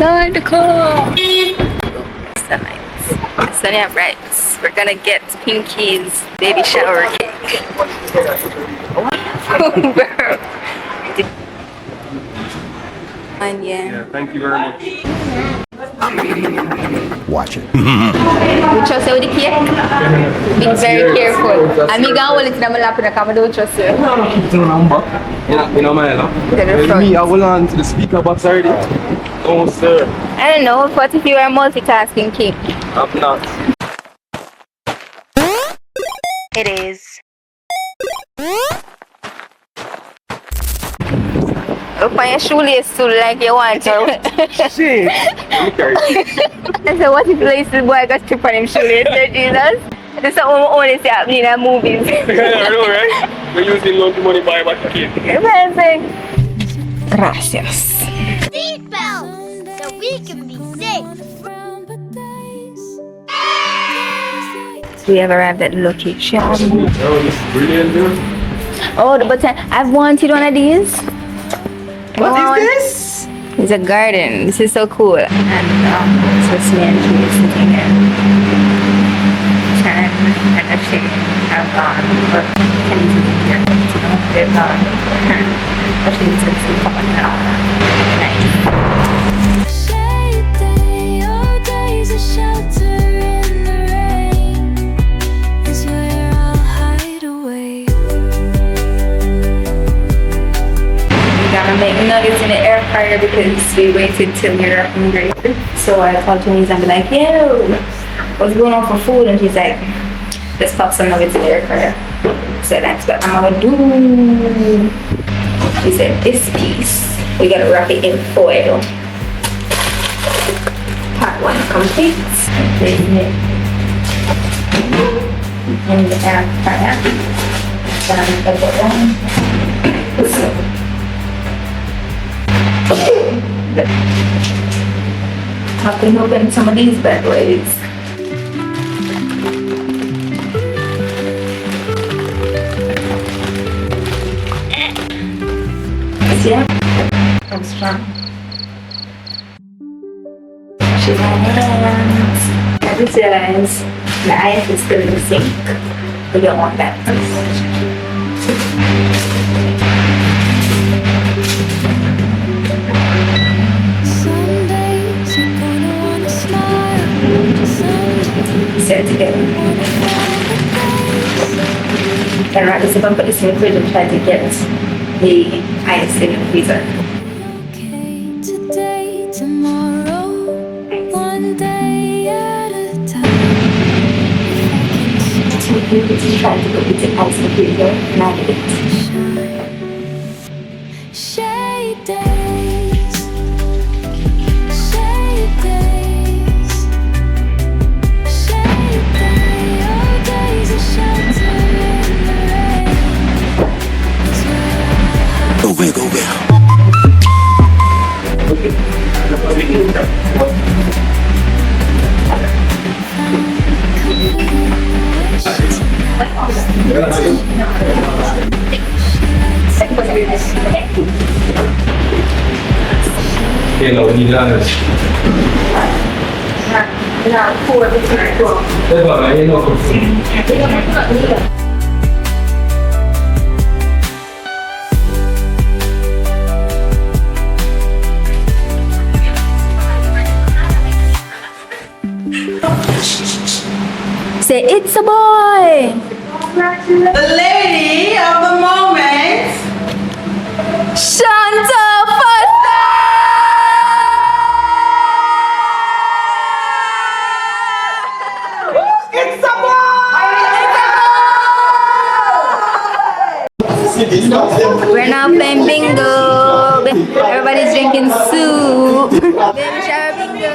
inside the car. So nice. Sunny and bright. We're gonna get Pinky's baby shower cake. And Yeah, thank you very much. Watch it. You trust her with the cake? Be very careful. And me gonna hold it in my lap and I don't trust her. You know, man. Me, I hold on to the speaker box already. Oh, sir. I don't know, what if you are multitasking king? I'm not. It is. Look on your shoelace too, like you want to. Shit. I said, what if the boy got strip on him shoelace? Jesus. This is what we only see happening in movies. I know, right? We're using loan money to buy back the cake. Amazing. Gracias. Seatbelt so we can be safe. We have arrived at the location. Oh, this is brilliant, dude. Oh, but I've wanted one of these. What is this? It's a garden. This is so cool. And it's just me and she is sitting here. Chan and Shay have gone. But Kenny's sitting here. They've gone. Ashley is sitting now. Nice. Shayde, all days a shelter in the rain is where I'll hide away. Gonna make nuggets in the air fryer because we waited till we were hungry. So I called Denise and be like, yo, what's going on for food? And she's like, let's pop some nuggets in the air fryer. So that's what I'm gonna do. She said, this piece, we gotta wrap it in foil. Part one complete. Placing it in the air fryer. Then I go down. Popping open some of these bad boys. Yeah, I'm strong. She's my hands. I just realized the ice is still in the sink. We don't want that. Set it together. And right, let's put this in the fridge and try to get the ice in the freezer. Okay, today, tomorrow, one day at a time. So we can try to put the ice in the freezer and add it. Shaydays, Shaydays, Shayday, all days a shelter in the rain is where I'll hide. Go where. Kayla, we need honors. Say, it's a boy! The lady of the moment. Shanta Foster! It's a boy! We're now playing bingo. Everybody's drinking soup. Baby shower bingo.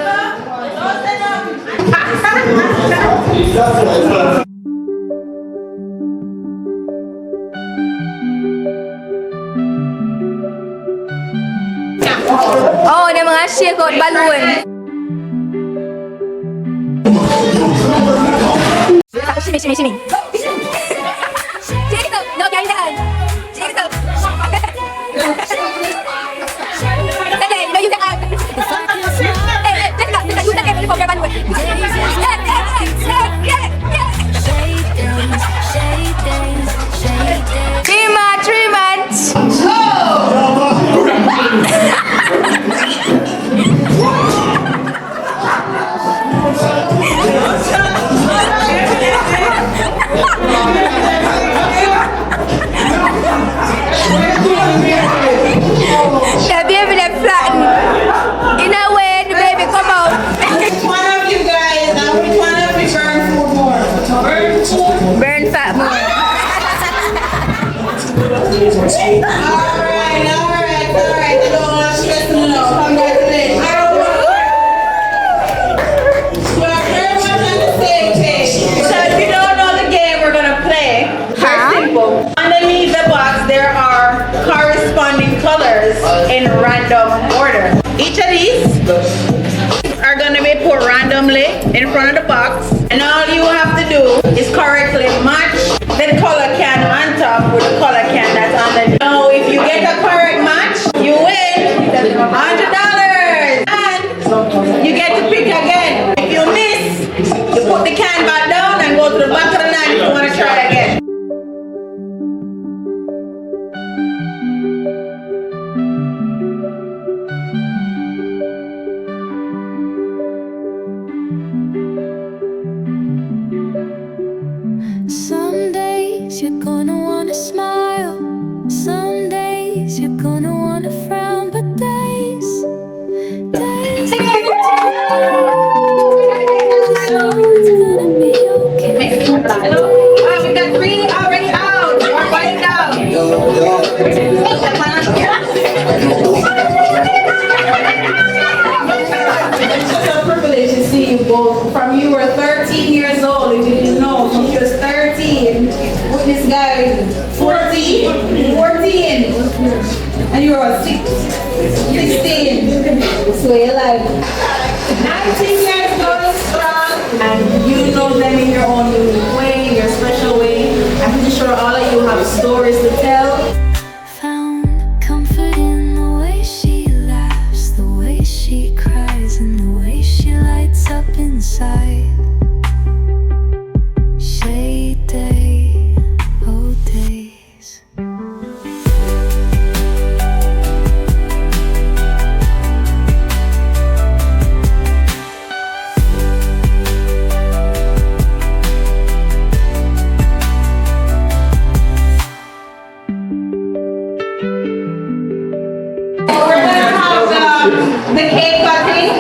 Oh, the mga shake out balloon. Shimmy, shimmy, shimmy. Shake it up. No, carry that. Shake it up. Okay, no, you can add. are gonna be put randomly in front of the box, and all you have to do is correctly match the color can on top with the color can that's underneath. Now, if you get a correct match, you win $100, and you get to pick again. If you miss, you put the can back down and go to the back of the line if you want to try again. Some days you're gonna wanna smile, some days you're gonna wanna frown, but days gonna so it's gonna be okay. Oh, we got 3 already out. We're writing down. It's such a privilege to see you both. From you were 13 years old, if you didn't know, from you was 13 with this guy 14, and you were 16. So you're like 19 years going strong, and you know them in your own unique way, in your special way. I'm pretty sure all of you have stories to tell. Found comfort in the way she laughs, the way she cries, and the way she lights up inside. Shayde, oh Dayz. We're gonna have the cake cutting.